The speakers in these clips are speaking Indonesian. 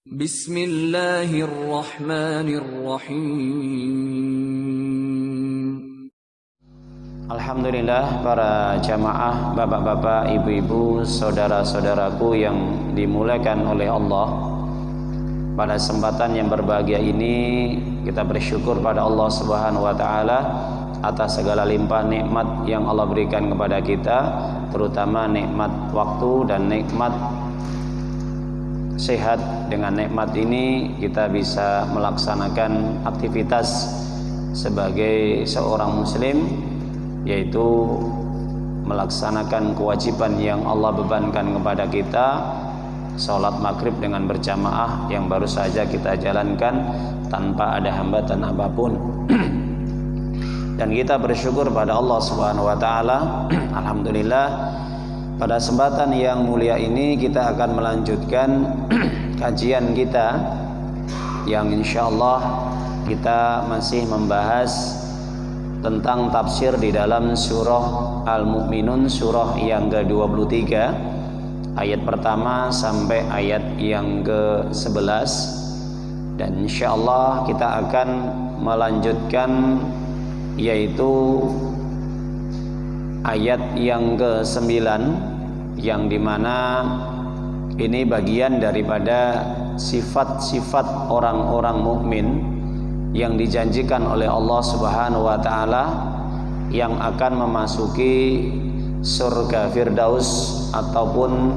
Bismillahirrahmanirrahim. Alhamdulillah, para jamaah, bapak-bapak, ibu-ibu, saudara-saudaraku yang dimuliakan oleh Allah. Pada kesempatan yang berbahagia ini kita bersyukur pada Allah Subhanahu wa taala atas segala limpah nikmat yang Allah berikan kepada kita, terutama nikmat waktu dan nikmat sehat. Dengan nikmat ini kita bisa melaksanakan aktivitas sebagai seorang muslim, yaitu melaksanakan kewajiban yang Allah bebankan kepada kita, sholat maghrib dengan berjamaah yang baru saja kita jalankan tanpa ada hambatan apapun. Dan kita bersyukur pada Allah Subhanahu wa taala. Alhamdulillah, pada kesempatan yang mulia ini kita akan melanjutkan kajian kita yang insyaallah kita masih membahas tentang tafsir di dalam surah Al-Mu'minun, surah yang ke-23, ayat pertama sampai ayat yang ke-11. Dan insyaallah kita akan melanjutkan yaitu ayat yang ke-9, yang dimana ini bagian daripada sifat-sifat orang-orang mukmin yang dijanjikan oleh Allah Subhanahu wa taala yang akan memasuki surga Firdaus ataupun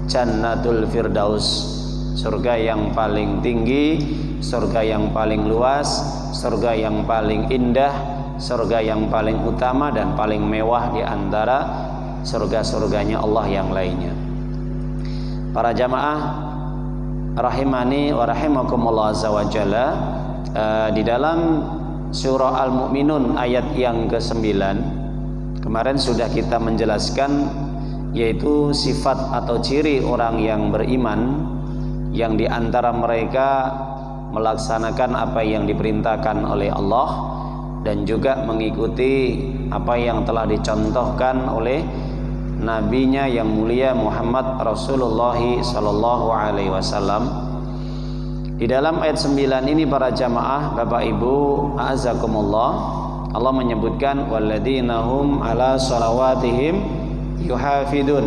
Jannatul Firdaus, surga yang paling tinggi, surga yang paling luas, surga yang paling indah, surga yang paling utama dan paling mewah di antara surga-surganya Allah yang lainnya. Para jamaah rahimani wa rahimakumullah azza wa jalla, di dalam surah Al-Mu'minun ayat yang ke-9 kemarin sudah kita menjelaskan yaitu sifat atau ciri orang yang beriman, yang di antara mereka melaksanakan apa yang diperintahkan oleh Allah dan juga mengikuti apa yang telah dicontohkan oleh nabinya yang mulia Muhammad Rasulullah sallallahu alaihi wasallam. Di dalam ayat 9 ini para jamaah, Bapak Ibu, a'azakumullah, Allah menyebutkan walladzina hum ala shalawatihim yuhafidun,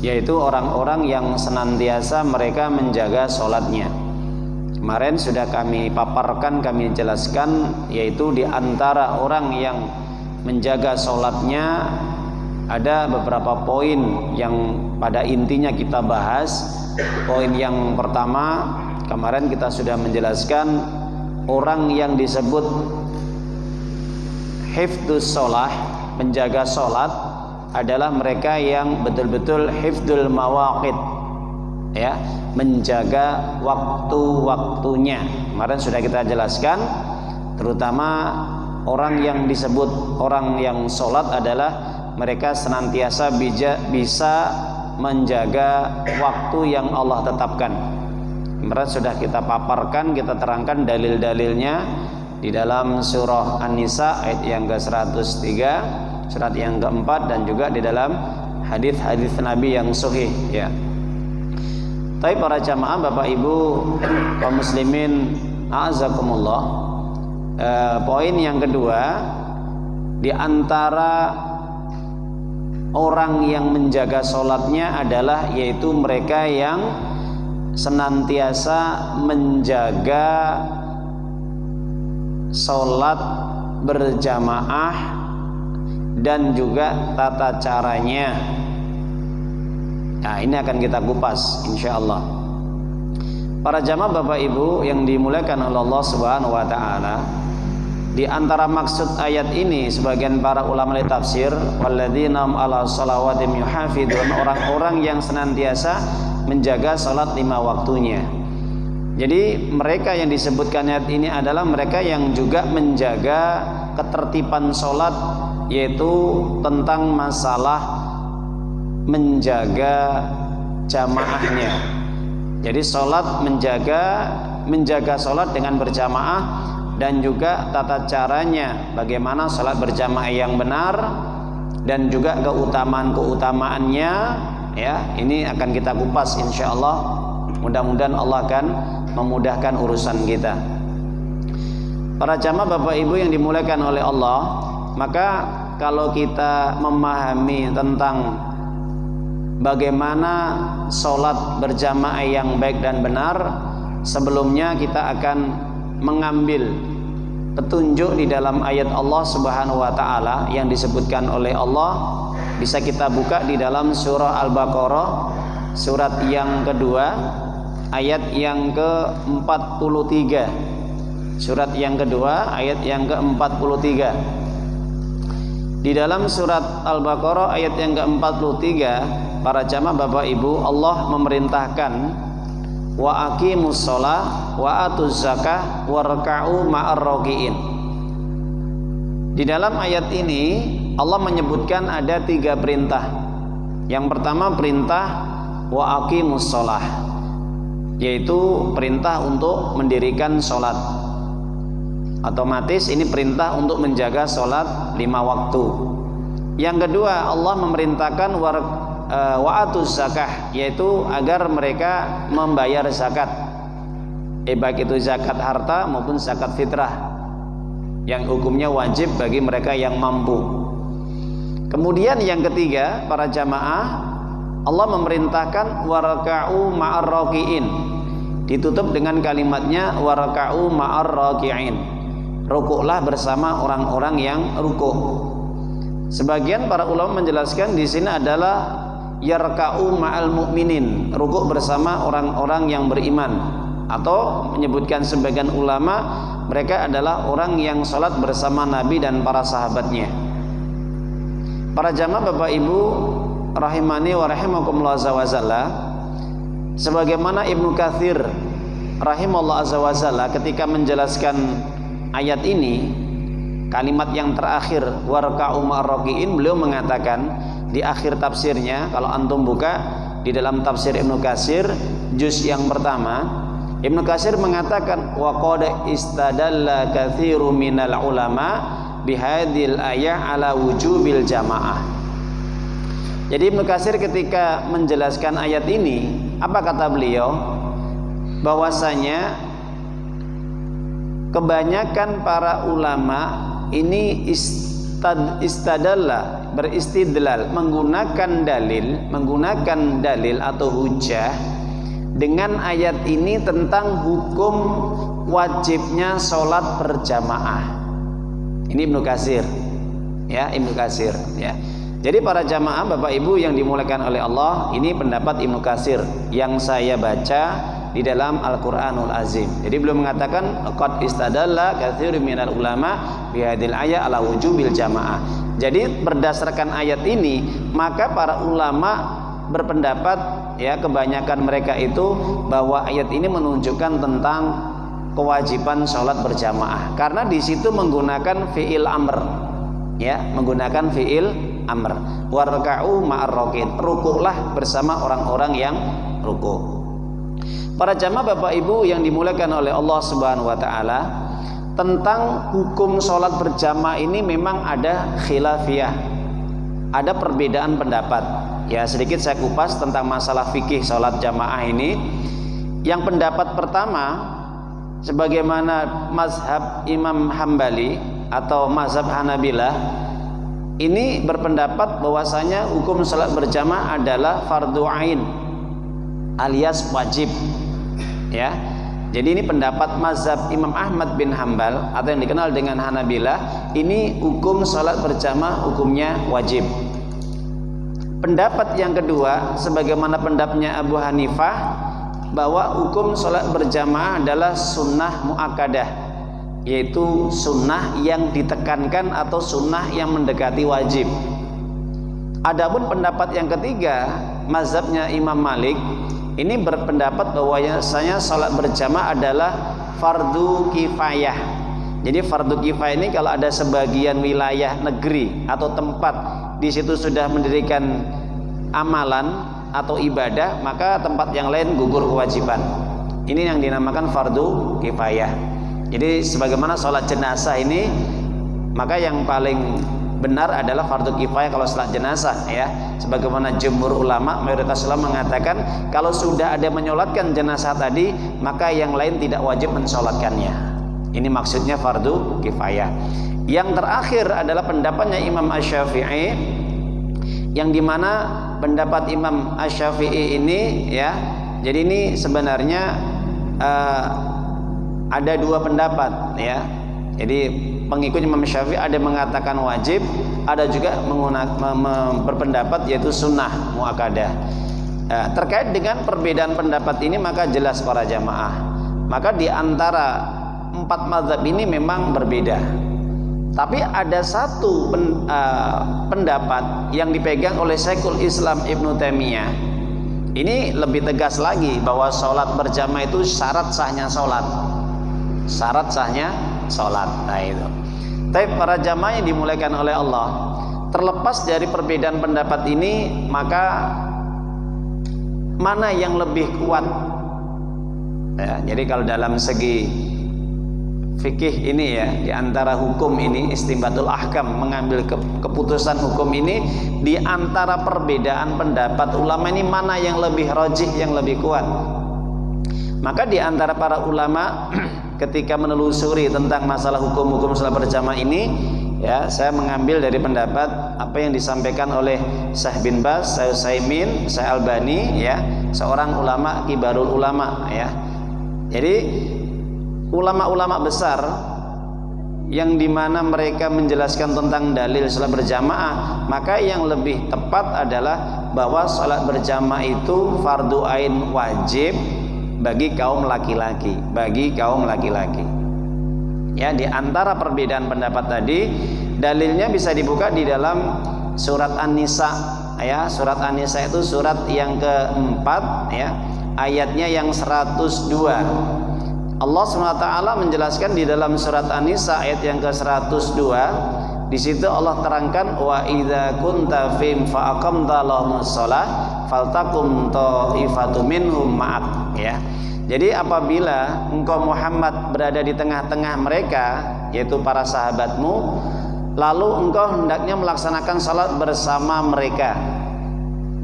yaitu orang-orang yang senantiasa mereka menjaga sholatnya. Kemarin sudah kami paparkan, kami jelaskan, yaitu di antara orang yang menjaga sholatnya ada beberapa poin yang pada intinya kita bahas. Poin yang pertama, kemarin kita sudah menjelaskan, orang yang disebut hifdzus sholah, menjaga sholat, adalah mereka yang betul-betul hifdzul mawaqit, ya, menjaga waktu-waktunya. Kemarin sudah kita jelaskan, terutama orang yang disebut orang yang sholat adalah mereka senantiasa bisa menjaga waktu yang Allah tetapkan. Kemarin sudah kita paparkan, kita terangkan dalil-dalilnya di dalam surah An-Nisa ayat yang ke-103, surat yang keempat, dan juga di dalam hadis-hadis Nabi yang sahih, ya. Tapi para jamaah, Bapak Ibu, kaum muslimin, a'azakumullah, poin yang kedua, di antara orang yang menjaga sholatnya adalah yaitu mereka yang senantiasa menjaga sholat berjamaah dan juga tata caranya. Nah, ini akan kita kupas insyaallah. Para jamaah Bapak Ibu yang dimuliakan oleh Allah Subhanahu wa taala, di antara maksud ayat ini sebagian para ulama tafsir, walladzina ala shalawatihim yuhafidun, orang-orang yang senantiasa menjaga salat 5 waktunya. Jadi mereka yang disebutkan ayat ini adalah mereka yang juga menjaga ketertiban salat, yaitu tentang masalah menjaga jamaahnya. Jadi salat menjaga salat dengan berjamaah, dan juga tata caranya bagaimana salat berjamaah yang benar, dan juga keutamaan-keutamaannya, ya. Ini akan kita kupas insyaallah Mudah-mudahan Allah akan memudahkan urusan kita. Para jamaah Bapak Ibu yang dimuliakan oleh Allah, maka kalau kita memahami tentang bagaimana sholat berjamaah yang baik dan benar, sebelumnya kita akan mengambil petunjuk di dalam ayat Allah Subhanahu wa taala yang disebutkan oleh Allah. Bisa kita buka di dalam surah Al-Baqarah, surat yang kedua, ayat yang ke-43. Surat yang kedua, ayat yang ke-43. Di dalam surat Al-Baqarah ayat yang ke-43, para jamaah Bapak Ibu, Allah memerintahkan wa aqimus shalah wa atuz zakah warka'u ma'ar raki'in. Di dalam ayat ini Allah menyebutkan ada 3 perintah. Yang pertama perintah wa aqimus shalah, yaitu perintah untuk mendirikan sholat. Otomatis ini perintah untuk menjaga sholat 5 waktu. Yang kedua, Allah memerintahkan wa'atuz zakah, yaitu agar mereka membayar zakat, baik itu zakat harta maupun zakat fitrah, yang hukumnya wajib bagi mereka yang mampu. Kemudian yang ketiga, para jamaah, Allah memerintahkan warka'u ma'ar raki'in, ditutup dengan kalimatnya warka'u ma'ar raki'in, rukuklah bersama orang-orang yang rukuk. Sebagian para ulama menjelaskan di sini adalah yarka'u ma'al mu'minin, rukuk bersama orang-orang yang beriman, atau menyebutkan sebagian ulama mereka adalah orang yang sholat bersama Nabi dan para sahabatnya. Para jamaah Bapak Ibu rahimani wa rahimakumullah azza wa jalla, sebagaimana Ibnu Katsir rahimahullah azza wa jalla ketika menjelaskan ayat ini, kalimat yang terakhir warka'u ma'ar raki'in, beliau mengatakan di akhir tafsirnya, kalau antum buka di dalam tafsir Ibnu Katsir juz yang pertama, Ibnu Katsir mengatakan wa qad istadalla katsiru minal ulama bihadil ayah ala wujubil jamaah. Jadi Ibnu Katsir ketika menjelaskan ayat ini, apa kata beliau? Bahwasanya kebanyakan para ulama ini istadalla, beristidlal, menggunakan dalil atau hujah dengan ayat ini tentang hukum wajibnya sholat berjamaah. Ini Ibnu Katsir, ya, Ibnu Katsir, ya. Jadi para jamaah Bapak Ibu yang dimuliakan oleh Allah, ini pendapat Ibnu Katsir yang saya baca di dalam Al-Qur'anul Azim. Jadi beliau mengatakan qad istadalla katsirun minal ulama bihadil ayat ala wujubil jamaah. Jadi berdasarkan ayat ini, maka para ulama berpendapat, ya, kebanyakan mereka itu bahwa ayat ini menunjukkan tentang kewajiban sholat berjamaah, karena di situ menggunakan fiil amr, ya, menggunakan fiil amr. Warka'u ma'ar raki'in, rukuklah bersama orang-orang yang rukuk. Para jamaah Bapak Ibu yang dimuliakan oleh Allah Subhanahu wa taala, tentang hukum sholat berjamaah ini memang ada khilafiyah, ada perbedaan pendapat. Ya, sedikit saya kupas tentang masalah fikih sholat jamaah ini. Yang pendapat pertama, sebagaimana mazhab Imam Hambali atau mazhab Hanabilah, ini berpendapat bahwasanya hukum sholat berjamaah adalah fardu ain alias wajib, ya. Jadi ini pendapat mazhab Imam Ahmad bin Hambal atau yang dikenal dengan Hanabilah, ini hukum sholat berjamaah hukumnya wajib. Pendapat yang kedua, sebagaimana pendapatnya Abu Hanifah, bahwa hukum sholat berjamaah adalah sunnah muakkadah, yaitu sunnah yang ditekankan atau sunnah yang mendekati wajib. Adapun pendapat yang ketiga, mazhabnya Imam Malik, ini berpendapat bahwasanya sholat berjamaah adalah fardu kifayah. Jadi fardu kifayah ini kalau ada sebagian wilayah negeri atau tempat di situ sudah mendirikan amalan atau ibadah, maka tempat yang lain gugur kewajiban. Ini yang dinamakan fardu kifayah. Jadi sebagaimana sholat jenazah ini, maka yang paling benar adalah fardu kifayah kalau salat jenazah ya. Sebagaimana jumhur ulama, mayoritas ulama mengatakan kalau sudah ada menyolatkan jenazah tadi, maka yang lain tidak wajib mensolatkannya. Ini maksudnya fardu kifayah. Yang terakhir adalah pendapatnya Imam Asy-Syafi'i, yang dimana pendapat Imam Asy-Syafi'i ini ya, jadi ini sebenarnya ada dua pendapat ya. Jadi pengikut Imam Syafi'i ada mengatakan wajib, ada juga berpendapat yaitu sunnah muakkadah. Terkait dengan perbedaan pendapat ini maka jelas para jamaah, maka di antara 4 mazhab ini memang berbeda. Tapi ada satu pendapat yang dipegang oleh Syekhul Islam Ibnu Taimiyah. Ini lebih tegas lagi bahwa sholat berjamaah itu syarat sahnya sholat. Syarat sahnya sholat. Nah itu. Tapi para jamaah yang dimuliakan oleh Allah, terlepas dari perbedaan pendapat ini, maka mana yang lebih kuat? Ya, jadi kalau dalam segi fikih ini ya, di antara hukum ini istinbatul ahkam, mengambil keputusan hukum ini, di antara perbedaan pendapat ulama ini mana yang lebih rajih, yang lebih kuat? Maka di antara para ulama ketika menelusuri tentang masalah hukum-hukum salat berjamaah ini ya, saya mengambil dari pendapat apa yang disampaikan oleh Syekh bin Baz, Syekh Utsaimin, Syekh Albani ya, seorang ulama kibarul ulama ya. Jadi ulama-ulama besar yang dimana mereka menjelaskan tentang dalil salat berjamaah, maka yang lebih tepat adalah bahwa salat berjamaah itu fardu ain wajib bagi kaum laki-laki, ya. Di antara perbedaan pendapat tadi, dalilnya bisa dibuka di dalam surat An-Nisa ya. Surat An-Nisa itu surat yang keempat ya, ayatnya yang 102. Allah SWT menjelaskan di dalam surat An-Nisa ayat yang ke-102. Di situ Allah terangkan, wa idza kunta fihim fa aqamta lahumus shalah faltakum ta'ifatum minhum ma'ak ya. Jadi apabila engkau Muhammad berada di tengah-tengah mereka, yaitu para sahabatmu, lalu engkau hendaknya melaksanakan salat bersama mereka.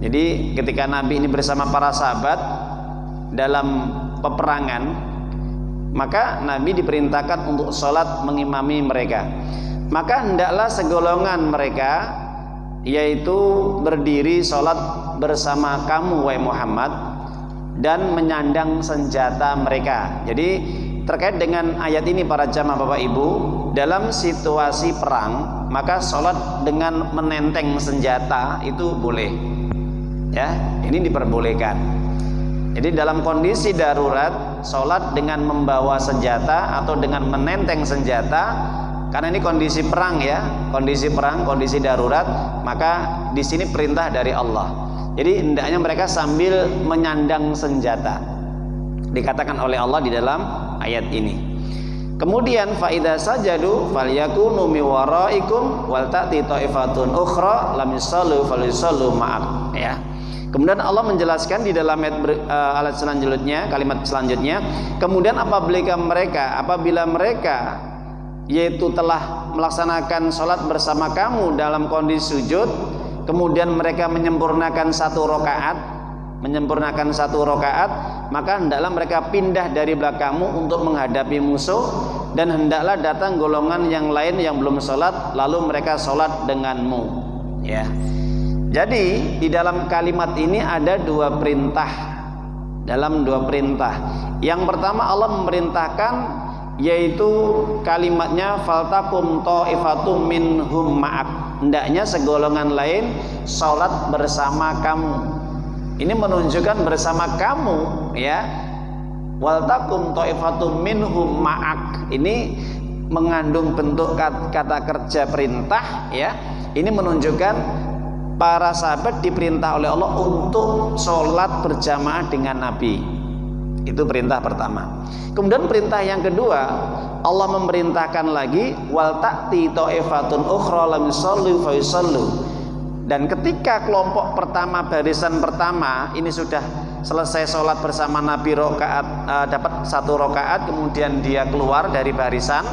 Jadi ketika Nabi ini bersama para sahabat dalam peperangan, maka Nabi diperintahkan untuk sholat mengimami mereka. Maka hendaklah segolongan mereka, yaitu berdiri sholat bersama kamu wahai Muhammad, dan menyandang senjata mereka. Jadi terkait dengan ayat ini para jamaah Bapak Ibu, dalam situasi perang maka sholat dengan menenteng senjata itu boleh ya, ini diperbolehkan. Jadi dalam kondisi darurat, sholat dengan membawa senjata atau dengan menenteng senjata, karena ini kondisi perang ya, kondisi perang, kondisi darurat, maka di sini perintah dari Allah. Jadi hendaknya mereka sambil menyandang senjata, dikatakan oleh Allah di dalam ayat ini. Kemudian faida sajadu falyakunu mi waraikum wal ta'ti ta'ifatun ukhra lam yusallu falyusallu ma'ak ya. Kemudian Allah menjelaskan di dalam ayat selanjutnya, kalimat selanjutnya, kemudian apabila mereka yaitu telah melaksanakan sholat bersama kamu dalam kondisi sujud, kemudian mereka menyempurnakan satu rakaat, maka hendaklah mereka pindah dari belakangmu untuk menghadapi musuh, dan hendaklah datang golongan yang lain yang belum sholat, lalu mereka sholat denganmu ya. Jadi di dalam kalimat ini ada dua perintah. Yang pertama Allah memerintahkan, yaitu kalimatnya faltakum ta'ifatum minhum ma'ak, hendaknya segolongan lain sholat bersama kamu. Ini menunjukkan bersama kamu ya. Waltakum ta'ifatum minhum ma'ak, ini mengandung bentuk kata kerja perintah ya. Ini menunjukkan para sahabat diperintah oleh Allah untuk sholat berjamaah dengan Nabi. Itu perintah pertama. Kemudian perintah yang kedua, Allah memerintahkan lagi wal ta'ti ta'ifatun ukhra lam yusallu fa yusallu. Dan ketika kelompok pertama, barisan pertama ini sudah selesai sholat bersama Nabi dapat satu rakaat, kemudian dia keluar dari barisan,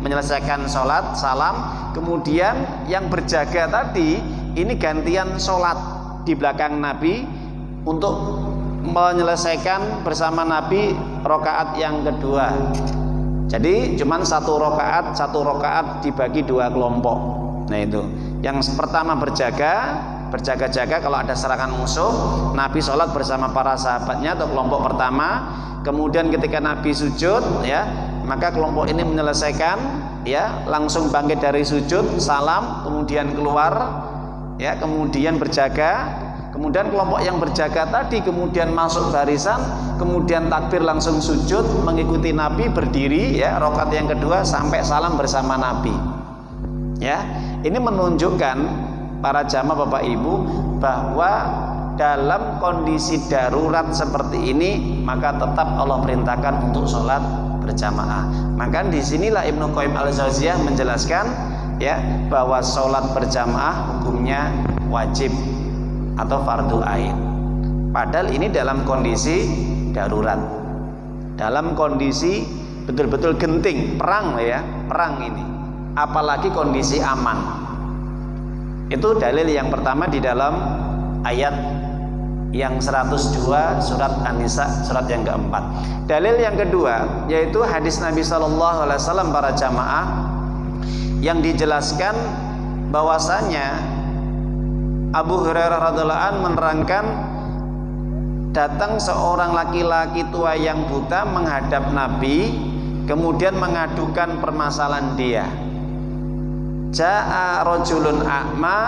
menyelesaikan sholat, salam. Kemudian yang berjaga tadi ini gantian sholat di belakang Nabi untuk menyelesaikan bersama Nabi rakaat yang kedua. Jadi cuman satu rakaat dibagi dua kelompok. Nah itu, yang pertama berjaga-jaga kalau ada serangan musuh. Nabi sholat bersama para sahabatnya atau kelompok pertama. Kemudian ketika Nabi sujud, ya, maka kelompok ini menyelesaikan, ya, langsung bangkit dari sujud, salam, kemudian keluar, ya, kemudian berjaga. Kemudian kelompok yang berjaga tadi kemudian masuk barisan, kemudian takbir langsung sujud mengikuti Nabi berdiri, ya, rakaat yang kedua sampai salam bersama Nabi. Ya, ini menunjukkan para jamaah Bapak Ibu bahwa dalam kondisi darurat seperti ini maka tetap Allah perintahkan untuk sholat berjamaah. Maka disinilah Ibnu Qayyim al-Jauziyah menjelaskan, ya, bahwa sholat berjamaah hukumnya wajib atau fardu ain. Padahal ini dalam kondisi darurat, dalam kondisi betul-betul genting, perang, ya, perang ini, apalagi kondisi aman. Itu dalil yang pertama di dalam ayat yang 102 surat An-Nisa, surat yang keempat. Dalil yang kedua yaitu hadis Nabi SAW para jamaah yang dijelaskan bahwasanya Abu Hurairah radhiyallahu anhu menerangkan, datang seorang laki-laki tua yang buta menghadap Nabi, kemudian mengadukan permasalahan dia. Ja'a rajulun a'ma,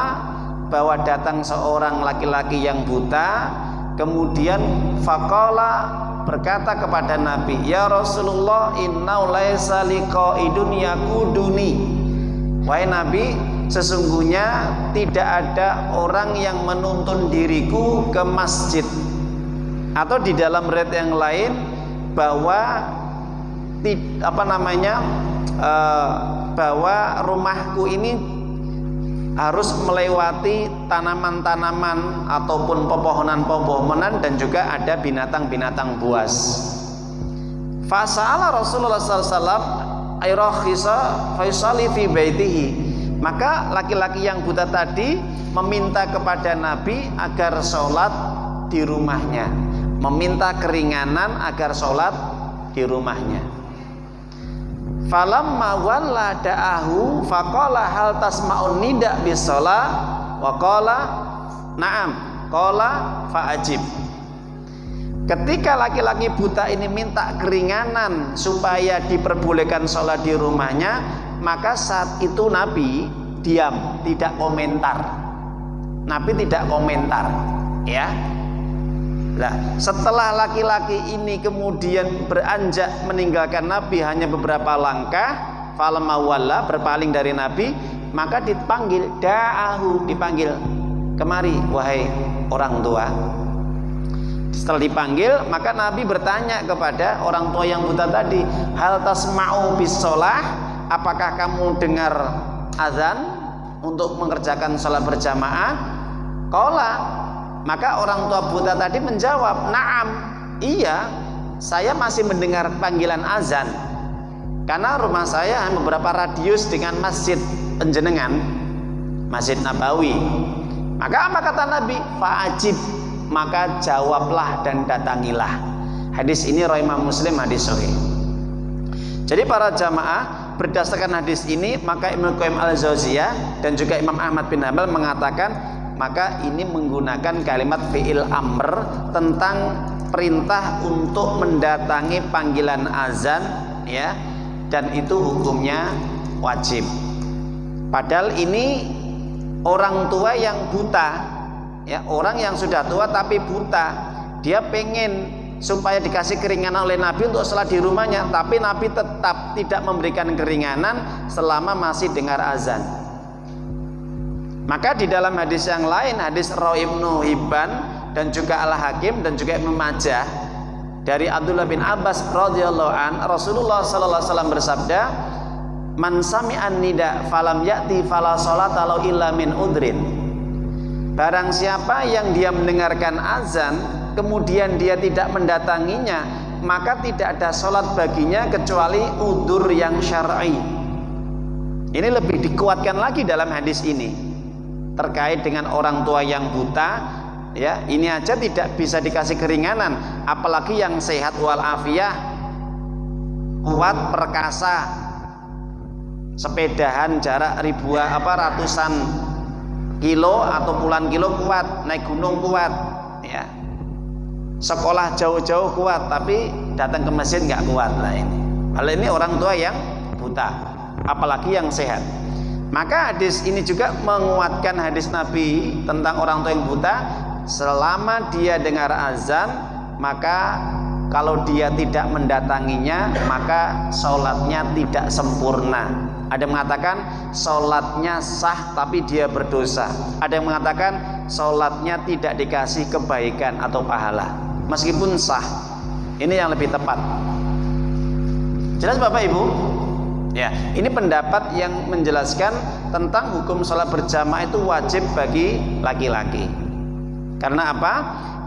bahwa datang seorang laki-laki yang buta, kemudian faqala, berkata kepada Nabi, ya Rasulullah, inna laisa liqaidun yakuduni. Wahai Nabi, sesungguhnya tidak ada orang yang menuntun diriku ke masjid. Atau di dalam riwayat yang lain bahwa bahwa rumahku ini harus melewati tanaman-tanaman ataupun pepohonan-pepohonan dan juga ada binatang-binatang buas. Fasa'ala Rasulullah SAW ayrakhisa faisali fi baitihi. Maka laki-laki yang buta tadi meminta kepada Nabi agar sholat di rumahnya, meminta keringanan agar sholat di rumahnya. Falamma walla da'ahu faqala hal tasma'un nida bis shalah wa qala na'am qala fa'ajib. Ketika laki-laki buta ini minta keringanan supaya diperbolehkan sholat di rumahnya, maka saat itu Nabi diam, tidak komentar. Nabi tidak komentar, ya. Nah, setelah laki-laki ini kemudian beranjak meninggalkan Nabi hanya beberapa langkah, falamma walla, berpaling dari Nabi, maka dipanggil, da'ahu, dipanggil, kemari wahai orang tua. Setelah dipanggil, maka Nabi bertanya kepada orang tua yang buta tadi, hal tasma'u bis shalah, apakah kamu dengar azan untuk mengerjakan sholat berjamaah? Qala, maka orang tua buta tadi menjawab, na'am, iya, saya masih mendengar panggilan azan. Karena rumah saya beberapa radius dengan masjid penjenengan, Masjid Nabawi. Maka apa kata Nabi? Fa'ajib, maka jawablah dan datangilah. Hadis ini riwayat Imam Muslim, hadis sahih. Jadi para jamaah, berdasarkan hadis ini maka Ibnu Qayyim al-Jauziyah dan juga Imam Ahmad bin Hanbal mengatakan, maka ini menggunakan kalimat fi'il amr tentang perintah untuk mendatangi panggilan azan, ya, dan itu hukumnya wajib. Padahal ini orang tua yang buta, ya, orang yang sudah tua tapi buta, dia pengen supaya dikasih keringanan oleh Nabi untuk sholat di rumahnya, tapi Nabi tetap tidak memberikan keringanan selama masih dengar azan. Maka di dalam hadis yang lain, hadis Rawi Ibnu Hibban dan juga Al-Hakim dan juga Ibnu Majah dari Abdullah bin Abbas radhiyallahu an, Rasulullah sallallahu alaihi wasallam bersabda, man sami'an nida falam ya'ti fala sholata lahu illa min udrin. Barang siapa yang dia mendengarkan azan kemudian dia tidak mendatanginya, maka tidak ada sholat baginya kecuali udzur yang syar'i. Ini lebih dikuatkan lagi dalam hadis ini terkait dengan orang tua yang buta. Ya, ini aja tidak bisa dikasih keringanan, apalagi yang sehat walafiat, kuat, perkasa, sepedahan jarak ratusan kilo atau puluhan kilo kuat, naik gunung kuat, ya, sekolah jauh-jauh kuat, tapi datang ke masjid nggak kuat lah ini. Hal ini orang tua yang buta, apalagi yang sehat. Maka hadis ini juga menguatkan hadis Nabi tentang orang tua yang buta. Selama dia dengar azan, maka kalau dia tidak mendatanginya, maka sholatnya tidak sempurna. Ada yang mengatakan sholatnya sah tapi dia berdosa. Ada yang mengatakan sholatnya tidak dikasih kebaikan atau pahala meskipun sah. Ini yang lebih tepat. Jelas Bapak Ibu? Ya, ini pendapat yang menjelaskan tentang hukum sholat berjamaah itu wajib bagi laki-laki. Karena apa?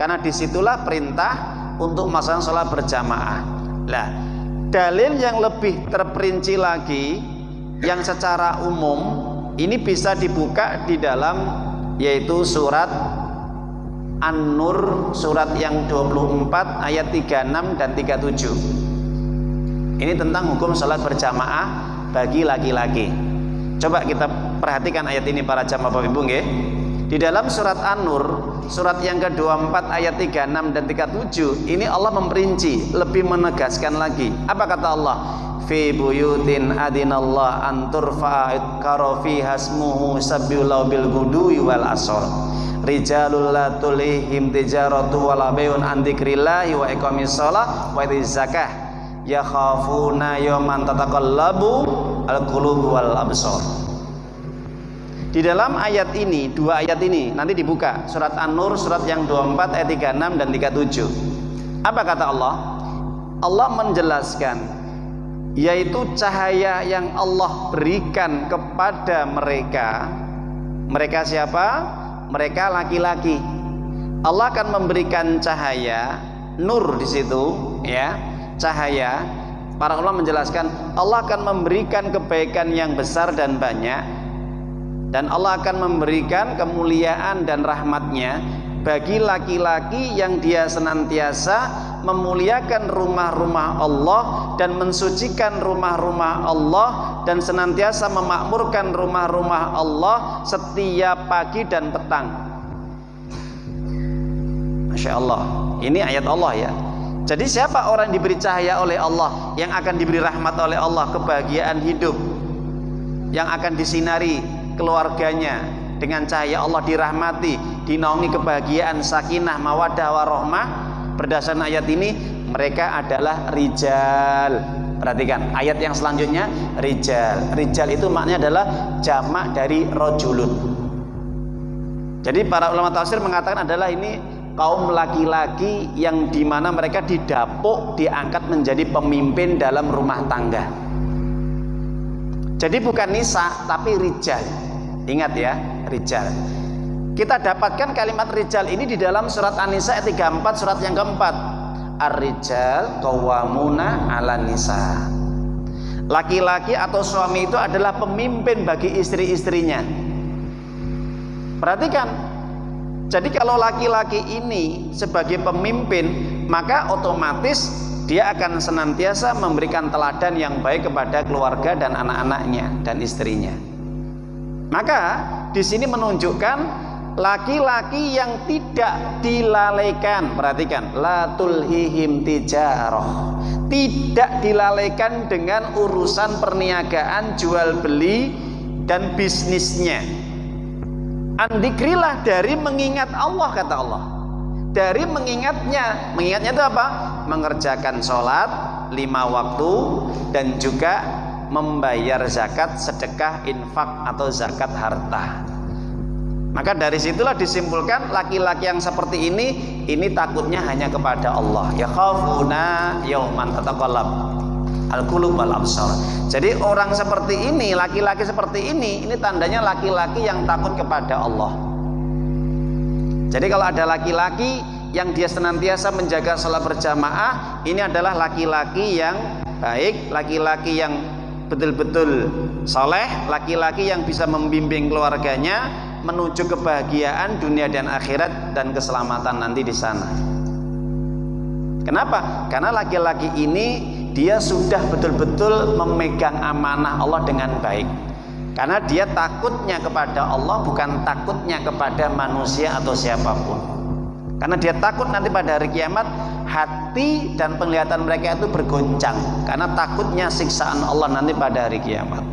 Karena disitulah perintah untuk melaksanakan sholat berjamaah. Nah, dalil yang lebih terperinci lagi, yang secara umum ini bisa dibuka di dalam, yaitu surat An-Nur, surat yang 24 ayat 36 dan 37. Ini tentang hukum sholat berjamaah bagi laki-laki. Coba kita perhatikan ayat ini para jamaah Bapak Ibu nggih. Di dalam surat An-Nur, surat yang ke-24 ayat 36 dan 37, ini Allah memperinci, lebih menegaskan lagi. Apa kata Allah? Fi buyutin adinallah an turfa'a karofi hasmuhu sabbihullahu bil ghudwi wal asar. Rijalul la tulihim tijaratu wala bay'un an dzikrillahi wa iqamis shalah wa ittiz zakah yakhafuna yawman tataqallabu al-qulubu wal absar. Di dalam ayat ini, dua ayat ini nanti dibuka, surat An-Nur surat yang 24 ayat 36 dan 37. Apa kata Allah? Allah menjelaskan, yaitu cahaya yang Allah berikan kepada mereka. Mereka siapa? Mereka laki-laki. Allah akan memberikan cahaya, nur di situ, ya, cahaya. Para ulama menjelaskan, Allah akan memberikan kebaikan yang besar dan banyak. Dan Allah akan memberikan kemuliaan dan rahmatnya bagi laki-laki yang dia senantiasa memuliakan rumah-rumah Allah dan mensucikan rumah-rumah Allah dan senantiasa memakmurkan rumah-rumah Allah setiap pagi dan petang. Masya Allah, ini ayat Allah ya. Jadi siapa orang yang diberi cahaya oleh Allah, yang akan diberi rahmat oleh Allah, kebahagiaan hidup, yang akan disinari keluarganya dengan cahaya Allah, dirahmati, dinaungi kebahagiaan, sakinah, mawaddah, warahmah. Berdasarkan ayat ini, mereka adalah rijal. Perhatikan ayat yang selanjutnya, rijal. Rijal itu maknanya adalah jamak dari rojulun. Jadi para ulama tafsir mengatakan adalah ini kaum laki-laki yang dimana mereka didapuk, diangkat menjadi pemimpin dalam rumah tangga. Jadi bukan nisa tapi rijal. Ingat ya, rijal. Kita dapatkan kalimat rijal ini di dalam surat An-Nisa ayat 34, surat yang keempat. Ar-rijal qawwamuna 'alan nisa. Laki-laki atau suami itu adalah pemimpin bagi istri-istrinya. Perhatikan. Jadi kalau laki-laki ini sebagai pemimpin, maka otomatis dia akan senantiasa memberikan teladan yang baik kepada keluarga dan anak-anaknya dan istrinya. Maka di sini menunjukkan laki-laki yang tidak dilalaikan. Perhatikan, la tulhihim tijarah, tidak dilalaikan dengan urusan perniagaan, jual beli dan bisnisnya. Andikrilah, dari mengingat Allah, kata Allah. Dari mengingatnya itu apa? Mengerjakan sholat 5 waktu dan juga membayar zakat, sedekah, infak atau zakat harta. Maka dari situlah disimpulkan laki-laki yang seperti ini takutnya hanya kepada Allah. Ya khafuna yauman tataqallab al-qulub wal absar. Jadi orang seperti ini, laki-laki seperti ini tandanya laki-laki yang takut kepada Allah. Jadi kalau ada laki-laki yang dia senantiasa menjaga sholat berjamaah, ini adalah laki-laki yang baik, laki-laki yang betul-betul soleh, laki-laki yang bisa membimbing keluarganya menuju kebahagiaan dunia dan akhirat dan keselamatan nanti di sana. Kenapa? Karena laki-laki ini dia sudah betul-betul memegang amanah Allah dengan baik. Karena dia takutnya kepada Allah, bukan takutnya kepada manusia atau siapapun. Karena dia takut nanti pada hari kiamat hati dan penglihatan mereka itu bergoncang karena takutnya siksaan Allah nanti pada hari kiamat.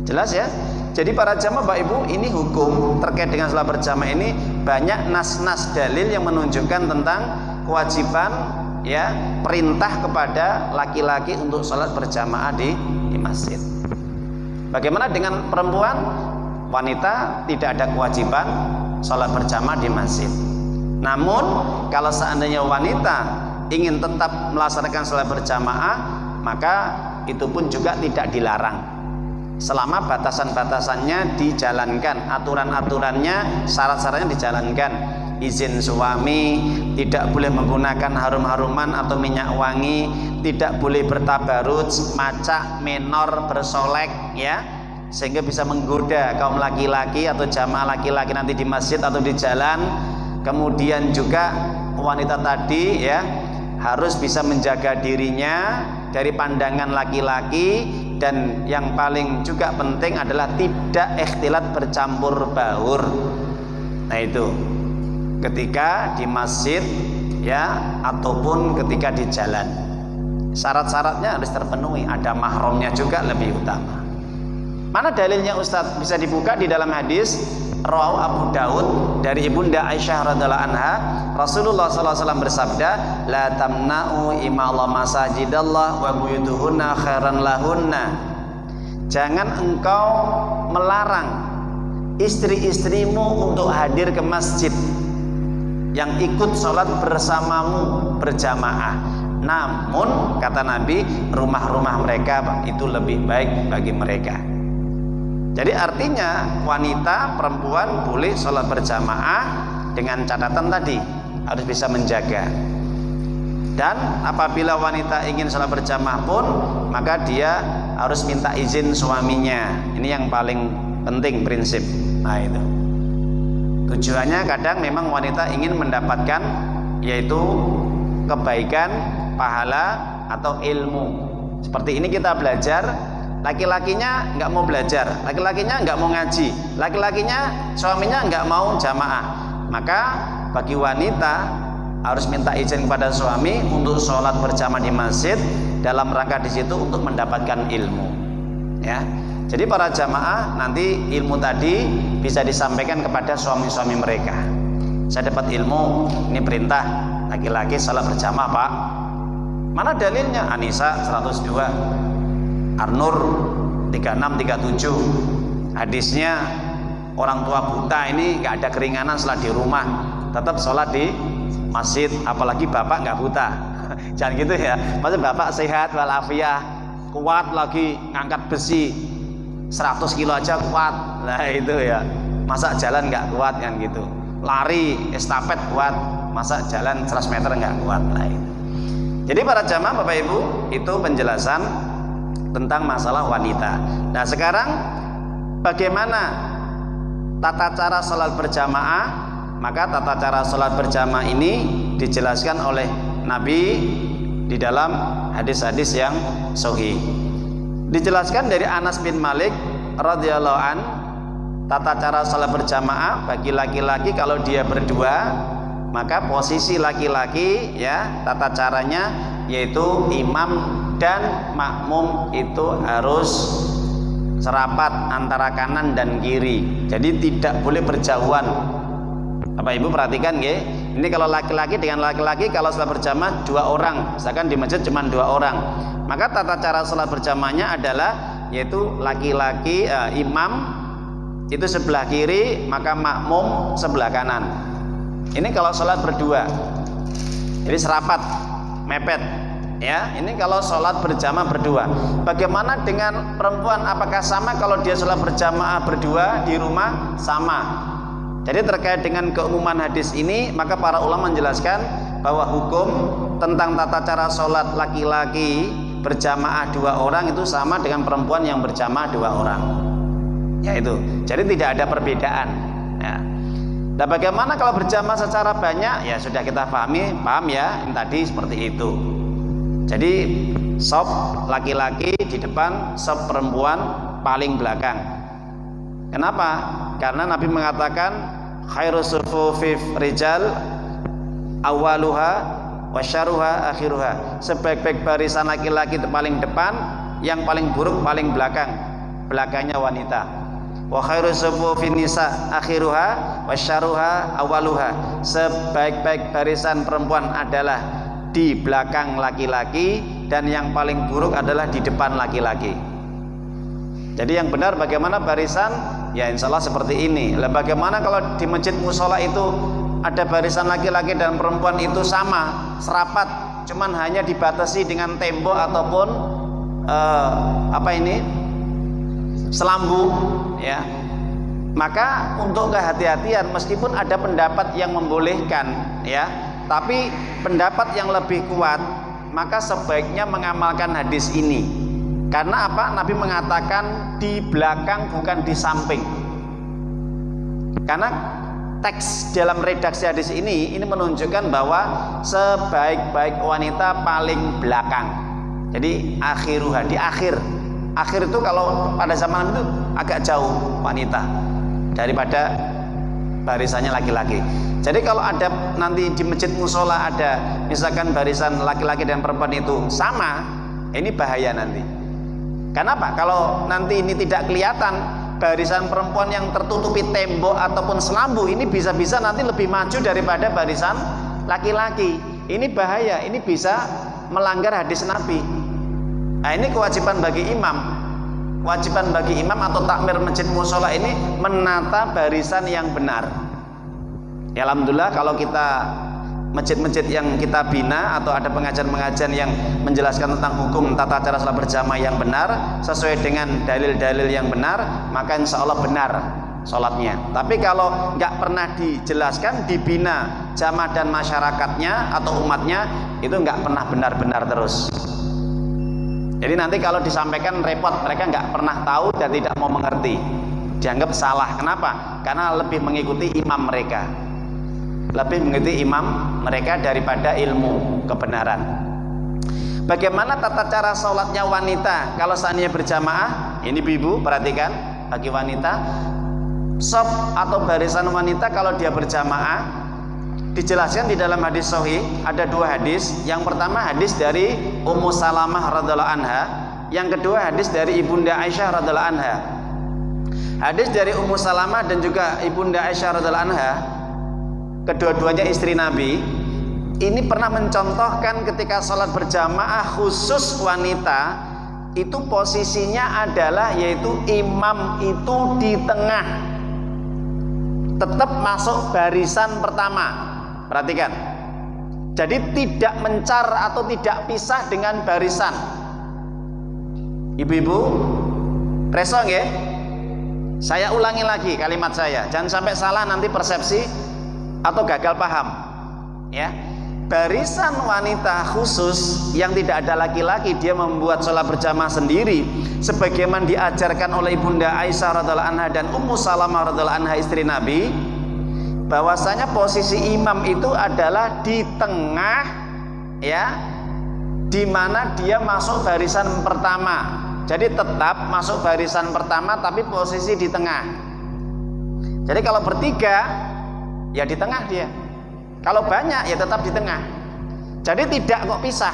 Jelas ya? Jadi para jamaah Bapak Ibu, ini hukum terkait dengan salat berjamaah ini banyak nas-nas dalil yang menunjukkan tentang kewajiban ya, perintah kepada laki-laki untuk salat berjamaah di masjid. Bagaimana dengan perempuan? Wanita tidak ada kewajiban salat berjamaah di masjid. Namun kalau seandainya wanita ingin tetap melaksanakan salat berjamaah, maka itu pun juga tidak dilarang selama batasan-batasannya dijalankan, aturan-aturannya, syarat-syaratnya dijalankan. Izin suami, tidak boleh menggunakan harum-haruman atau minyak wangi, tidak boleh bertabaruj, macak, menor, bersolek ya, sehingga bisa menggoda kaum laki-laki atau jamaah laki-laki nanti di masjid atau di jalan. Kemudian juga wanita tadi ya harus bisa menjaga dirinya dari pandangan laki-laki, dan yang paling juga penting adalah tidak ikhtilat bercampur baur. Nah itu ketika di masjid ya ataupun ketika di jalan, syarat-syaratnya harus terpenuhi, ada mahramnya juga lebih utama. Mana dalilnya Ustadz? Bisa dibuka di dalam hadis Rawahu Abu Daud dari Ibunda Aisyah radhiallahu anha, Rasulullah SAW bersabda, la tamna'u imallah masajidallah wa buyutuhunna khairan lahunna. Jangan engkau melarang istri-istrimu untuk hadir ke masjid yang ikut sholat bersamamu berjamaah. Namun kata Nabi, rumah-rumah mereka itu lebih baik bagi mereka. Jadi artinya wanita, perempuan boleh sholat berjamaah dengan catatan tadi harus bisa menjaga. Dan apabila wanita ingin sholat berjamaah pun, maka dia harus minta izin suaminya. Ini yang paling penting prinsip. Nah itu tujuannya kadang memang wanita ingin mendapatkan yaitu kebaikan, pahala atau ilmu. Seperti ini kita belajar. Laki-lakinya nggak mau belajar, laki-lakinya nggak mau ngaji, laki-lakinya suaminya nggak mau jamaah, maka bagi wanita harus minta izin kepada suami untuk sholat berjamaah di masjid dalam rangka di situ untuk mendapatkan ilmu. Ya, jadi para jamaah nanti ilmu tadi bisa disampaikan kepada suami-suami mereka. Saya dapat ilmu, ini perintah laki-laki sholat berjamaah Pak. Mana dalilnya? An-Nisa 102. Ar-Nur 36-37. Hadisnya orang tua buta ini nggak ada keringanan setelah di rumah, tetap sholat di masjid. Apalagi bapak nggak buta. Jangan gitu ya. Maksudnya bapak sehat walafiat, kuat lagi ngangkat besi 100 kilo aja kuat. Nah itu ya. Masa jalan nggak kuat kan gitu. Lari estafet kuat, masa jalan 100 meter nggak kuat. Nah itu. Jadi para jamaah Bapak Ibu, itu penjelasan tentang masalah wanita. Nah sekarang bagaimana tata cara sholat berjamaah? Maka tata cara sholat berjamaah ini dijelaskan oleh Nabi di dalam hadis-hadis yang sahih. Dijelaskan dari Anas bin Malik radhiyallahu an, tata cara sholat berjamaah bagi laki-laki kalau dia berdua, maka posisi laki-laki ya tata caranya yaitu imam dan makmum itu harus serapat antara kanan dan kiri. Jadi tidak boleh berjauhan. Bapak Ibu perhatikan ya. Ini kalau laki-laki dengan laki-laki kalau sholat berjamaah 2 orang, misalkan di masjid cuma 2 orang, maka tata cara sholat berjamaahnya adalah yaitu laki-laki imam itu sebelah kiri, maka makmum sebelah kanan. Ini kalau sholat berdua, jadi serapat, mepet. Ya, ini kalau sholat berjamaah berdua. Bagaimana dengan perempuan? Apakah sama kalau dia sholat berjamaah berdua di rumah? Sama. Jadi terkait dengan keumuman hadis ini, maka para ulama menjelaskan bahwa hukum tentang tata cara sholat laki-laki berjamaah 2 orang itu sama dengan perempuan yang berjamaah 2 orang. Ya itu. Jadi tidak ada perbedaan. Ya. Nah, bagaimana kalau berjamaah secara banyak? Ya sudah kita paham ya, yang tadi seperti itu. Jadi sop laki-laki di depan, sop perempuan paling belakang. Kenapa? Karena Nabi mengatakan khairus sufufif rijal awaluha wasyaruha akhiruha. Sebaik-baik barisan laki-laki itu paling depan, yang paling buruk paling belakang. Belakangnya wanita. Wa khairus sufufin nisa akhiruha wasyaruha awaluha. Sebaik-baik barisan perempuan adalah di belakang laki-laki, dan yang paling buruk adalah di depan laki-laki. Jadi yang benar bagaimana barisan? Ya insya Allah seperti ini. Lah bagaimana kalau di masjid musola itu ada barisan laki-laki dan perempuan itu sama, serapat, cuman hanya dibatasi dengan tembok ataupun selambu, ya. Maka untuk kehati-hatian, meskipun ada pendapat yang membolehkan, ya, tapi pendapat yang lebih kuat, maka sebaiknya mengamalkan hadis ini. Karena apa? Nabi mengatakan di belakang bukan di samping. Karena teks dalam redaksi hadis ini menunjukkan bahwa sebaik-baik wanita paling belakang. Jadi akhiruha, di akhir. Akhir itu kalau pada zaman itu agak jauh wanita daripada barisannya laki-laki. Jadi kalau ada nanti di masjid musola ada misalkan barisan laki-laki dan perempuan itu sama, ini bahaya nanti. Kenapa? Kalau nanti ini tidak kelihatan, barisan perempuan yang tertutupi tembok ataupun selambu ini bisa-bisa nanti lebih maju daripada barisan laki-laki. Ini bahaya, ini bisa melanggar hadis Nabi. Nah, ini kewajiban bagi imam. Kewajiban bagi imam atau takmir masjid musola ini menata barisan yang benar. Ya, alhamdulillah kalau kita masjid-masjid yang kita bina atau ada pengajian-pengajian yang menjelaskan tentang hukum tata cara salat berjamaah yang benar sesuai dengan dalil-dalil yang benar, maka insya Allah benar sholatnya. Tapi kalau nggak pernah dijelaskan, dibina jamaah dan masyarakatnya atau umatnya, itu nggak pernah benar-benar terus. Jadi nanti kalau disampaikan repot, mereka nggak pernah tahu dan tidak mau mengerti, dianggap salah. Kenapa? Karena lebih mengikuti imam mereka, lebih mengikuti imam mereka daripada ilmu kebenaran. Bagaimana tata cara sholatnya wanita kalau seandainya berjamaah? Ini ibu perhatikan, bagi wanita sop atau barisan wanita kalau dia berjamaah dijelaskan di dalam hadis sahih. Ada 2 hadis. Yang pertama hadis dari Ummu Salamah radhiallahu anha, yang kedua hadis dari Ibunda Aisyah radhiallahu anha. Hadis dari Ummu Salamah dan juga Ibunda Aisyah radhiallahu anha, kedua-duanya istri Nabi, ini pernah mencontohkan ketika sholat berjamaah khusus wanita itu posisinya adalah yaitu imam itu di tengah, tetap masuk barisan pertama. Perhatikan, jadi tidak mencar atau tidak pisah dengan barisan. Ibu-ibu, resong ya? Saya ulangi lagi kalimat saya, jangan sampai salah nanti persepsi atau gagal paham. Ya, barisan wanita khusus yang tidak ada laki-laki, dia membuat sholat berjamaah sendiri, sebagaimana diajarkan oleh Ibunda Aisyah radhiallahu anha dan Ummu Salamah radhiallahu anha istri Nabi, bahwasanya posisi imam itu adalah di tengah, ya, di mana dia masuk barisan pertama. Jadi tetap masuk barisan pertama tapi posisi di tengah. Jadi kalau bertiga ya di tengah dia, kalau banyak ya tetap di tengah. Jadi tidak kok pisah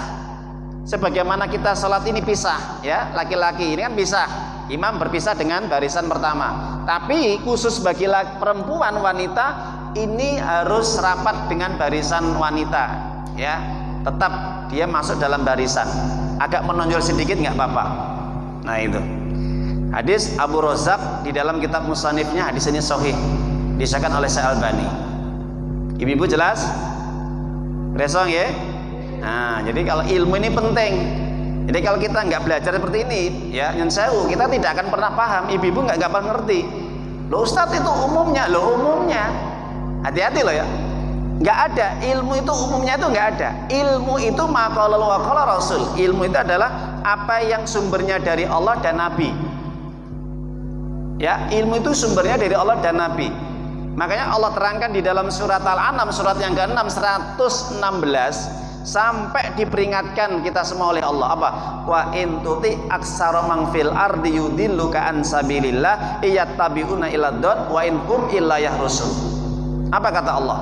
sebagaimana kita sholat ini pisah, ya, laki-laki ini kan pisah, imam berpisah dengan barisan pertama. Tapi khusus bagi perempuan wanita ini harus rapat dengan barisan wanita, ya, tetap dia masuk dalam barisan. Agak menonjol sedikit nggak apa-apa. Nah itu hadis Abu Razak di dalam kitab Musannifnya, hadis ini sahih, disahkan oleh Syekh Albani. Ibu-ibu jelas? Resong ya? Nah, jadi kalau ilmu ini penting. Jadi kalau kita nggak belajar seperti ini, ya, nyun sewu, kita tidak akan pernah paham. Ibu-ibu nggak gampang ngerti. Loh Ustadz itu umumnya, loh umumnya. Hati-hati loh ya. Nggak ada ilmu itu umumnya, itu nggak ada. Ilmu itu maqala wa qala Rasul. Ilmu itu adalah apa yang sumbernya dari Allah dan Nabi. Ya, ilmu itu sumbernya dari Allah dan Nabi. Makanya Allah terangkan di dalam surat Al-An'am surat yang ke-6 116 sampai diperingatkan kita semua oleh Allah apa? Wa in tuti aksara man fil ardi yudilluka an sabilillah iyattabi'una illa dhon wa in hum illa yahrusun. Apa kata Allah?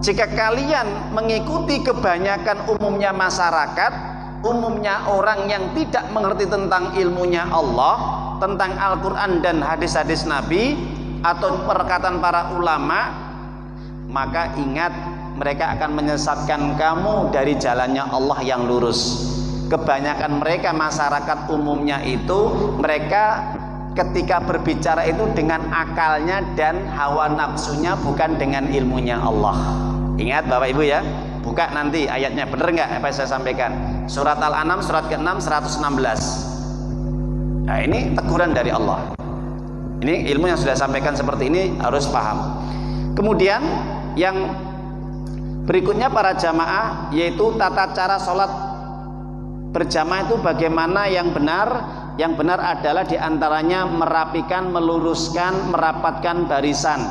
Jika kalian mengikuti kebanyakan umumnya masyarakat, umumnya orang yang tidak mengerti tentang ilmunya Allah, tentang Al-Quran dan hadis-hadis Nabi atau perkataan para ulama, maka ingat mereka akan menyesatkan kamu dari jalannya Allah yang lurus. Kebanyakan mereka masyarakat umumnya itu mereka ketika berbicara itu dengan akalnya dan hawa nafsunya, bukan dengan ilmunya Allah. Ingat Bapak Ibu ya, buka nanti ayatnya, bener nggak apa yang saya sampaikan? Surat Al-An'am surat ke-6 116. Nah, ini teguran dari Allah. Ini ilmu yang sudah sampaikan seperti ini harus paham. Kemudian yang berikutnya para jamaah, yaitu tata cara sholat berjamaah itu bagaimana yang benar. Yang benar adalah diantaranya merapikan, meluruskan, merapatkan barisan.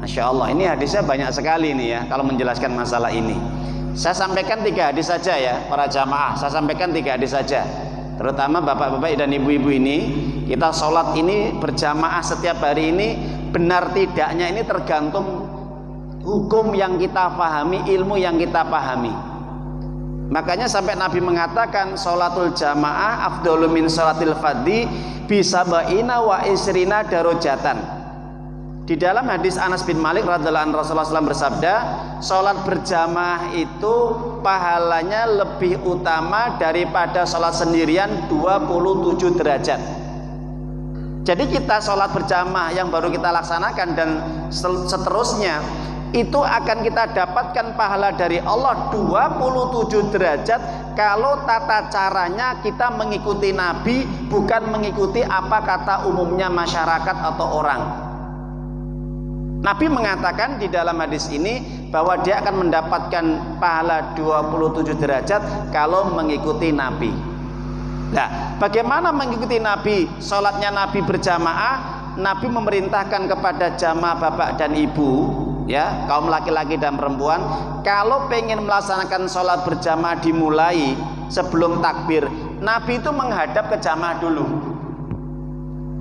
Masya Allah, ini hadisnya banyak sekali nih ya kalau menjelaskan masalah ini. Saya sampaikan 3 hadis saja ya para jamaah. Saya sampaikan 3 hadis saja. Terutama bapak-bapak dan ibu-ibu ini, kita sholat ini berjamaah setiap hari ini, benar tidaknya ini tergantung hukum yang kita pahami, ilmu yang kita pahami. Makanya sampai Nabi mengatakan sholatul jamaah afdalu min sholatil fadhi bisaba'ina wa isrina darajatan. Di dalam hadis Anas bin Malik radhiyallahu anhu Rasulullah SAW bersabda, sholat berjamaah itu pahalanya lebih utama daripada sholat sendirian 27 derajat. Jadi kita sholat berjamaah yang baru kita laksanakan dan seterusnya itu akan kita dapatkan pahala dari Allah 27 derajat kalau tata caranya kita mengikuti Nabi, bukan mengikuti apa kata umumnya masyarakat atau orang. Nabi mengatakan di dalam hadis ini bahwa dia akan mendapatkan pahala 27 derajat kalau mengikuti Nabi. Nah, bagaimana mengikuti Nabi? Sholatnya Nabi berjamaah, Nabi memerintahkan kepada jamaah bapak dan ibu, ya, kaum laki-laki dan perempuan, kalau pengen melaksanakan sholat berjamaah dimulai sebelum takbir, Nabi itu menghadap ke jamaah dulu.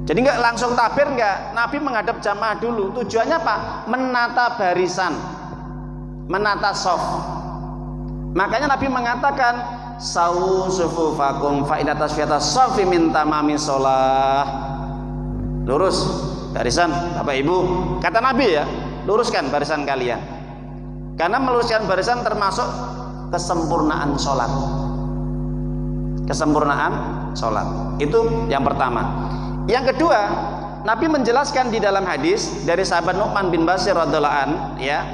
Jadi nggak langsung takbir, nggak. Nabi menghadap jamaah dulu. Tujuannya apa? Menata barisan, menata shaf. Makanya Nabi mengatakan, sawu sufufakum fa inna tasfiyata shafi min tamami shalah. Lurus barisan, Bapak Ibu. Kata Nabi ya, luruskan barisan kalian. Karena meluruskan barisan termasuk kesempurnaan sholat. Kesempurnaan sholat. Itu yang pertama. Yang kedua, Nabi menjelaskan di dalam hadis dari sahabat Nu'man bin Bashir radhiyallahu an, ya,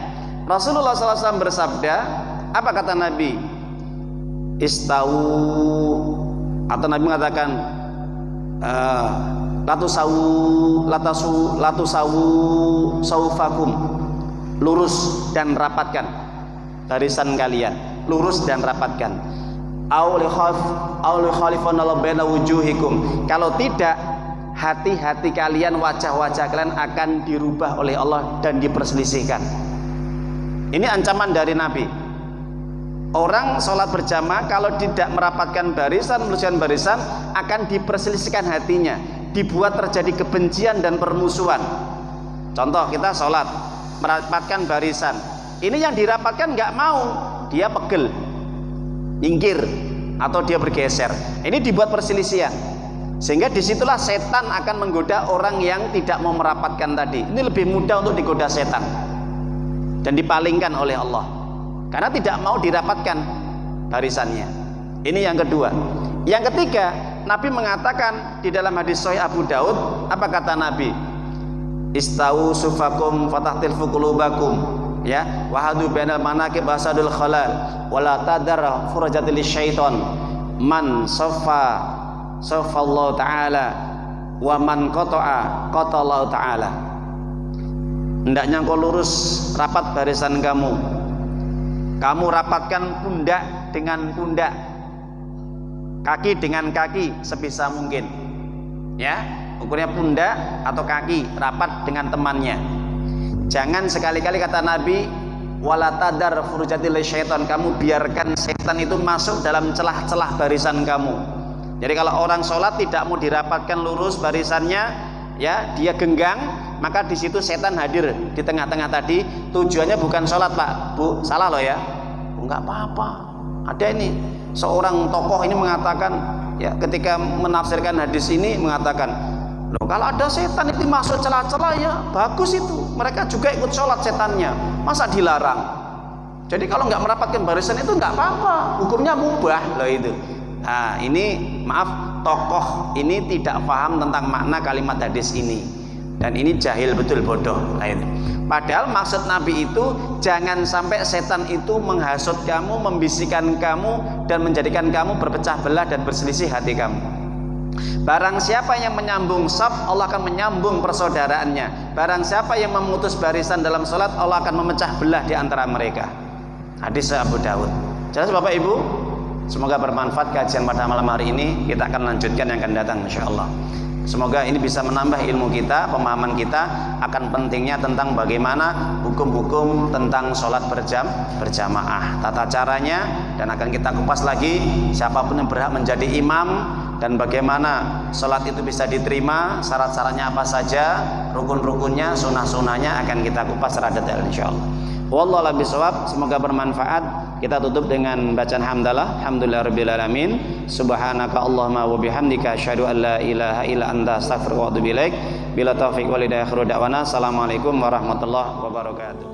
Rasulullah SAW bersabda, apa kata Nabi? Istawu, atau Nabi mengatakan latusawu saufakum, lurus dan rapatkan barisan kalian, lurus dan rapatkan. Kalau tidak, hati-hati kalian, wajah-wajah kalian akan dirubah oleh Allah dan diperselisihkan. Ini ancaman dari Nabi. Orang sholat berjamaah kalau tidak merapatkan barisan, meluruskan barisan, akan diperselisihkan hatinya, dibuat terjadi kebencian dan permusuhan. Contoh, kita sholat merapatkan barisan, ini yang dirapatkan nggak mau, dia pegel, nyingkir, atau dia bergeser. Ini dibuat perselisihan. Sehingga disitulah setan akan menggoda orang yang tidak mau merapatkan tadi. Ini lebih mudah untuk digoda setan dan dipalingkan oleh Allah karena tidak mau dirapatkan barisannya. Ini yang kedua. Yang ketiga, Nabi mengatakan di dalam hadis Sahih Abu Daud, apa kata Nabi? Istawu sufakum fatahtil qulubakum, ya, wahadu bainal manaqib wasadul khalal wala tadar furajatil syaiton man safallahu ta'ala wa man qata'a qatallahu ta'ala. Hendaknya engkau lurus, rapat barisan kamu rapatkan pundak dengan pundak, kaki dengan kaki sebisa mungkin, ya, ukurnya pundak atau kaki rapat dengan temannya. Jangan sekali-kali, kata Nabi, wala tadar furjatil syaitan, kamu biarkan setan itu masuk dalam celah-celah barisan kamu. Jadi kalau orang sholat tidak mau dirapatkan lurus barisannya, ya, dia genggang, maka di situ setan hadir di tengah-tengah tadi. Tujuannya bukan sholat, Pak, Bu, salah loh ya. Enggak apa-apa. Ada ini seorang tokoh ini mengatakan, ya, ketika menafsirkan hadis ini mengatakan, loh, kalau ada setan itu masuk celah-celah, ya bagus itu. Mereka juga ikut sholat setannya, masa dilarang? Jadi kalau nggak merapatkan barisan itu nggak apa-apa, hukumnya mubah loh itu. Nah, ini maaf, tokoh ini tidak paham tentang makna kalimat hadis ini, dan ini jahil betul, bodoh. Nah, itu. Padahal maksud Nabi itu jangan sampai setan itu menghasut kamu, membisikkan kamu, dan menjadikan kamu berpecah belah dan berselisih hati kamu. Barang siapa yang menyambung shaf, Allah akan menyambung persaudaraannya. Barang siapa yang memutus barisan dalam sholat, Allah akan memecah belah di antara mereka. Hadis Abu Dawud. Jelas Bapak Ibu? Semoga bermanfaat kajian pada malam hari ini. Kita akan lanjutkan yang akan datang insyaallah. Semoga ini bisa menambah ilmu kita, pemahaman kita akan pentingnya tentang bagaimana hukum-hukum tentang sholat berjamaah, tata caranya, dan akan kita kupas lagi siapapun yang berhak menjadi imam, dan bagaimana sholat itu bisa diterima, syarat-syaratnya apa saja, rukun-rukunnya, sunah-sunahnya akan kita kupas secara detail insyaallah. Wallahu a'lam bishawab. Semoga bermanfaat. Kita tutup dengan bacaan hamdalah. Alhamdulillahirabbil alamin. Subhanaka Allahumma wa bihamdika asyhadu an la ilaha illa anta astaghfiruka wa atubu ilaik. Bila taufiq wal hidayah, akhiru da'wana. Assalamualaikum warahmatullahi wabarakatuh.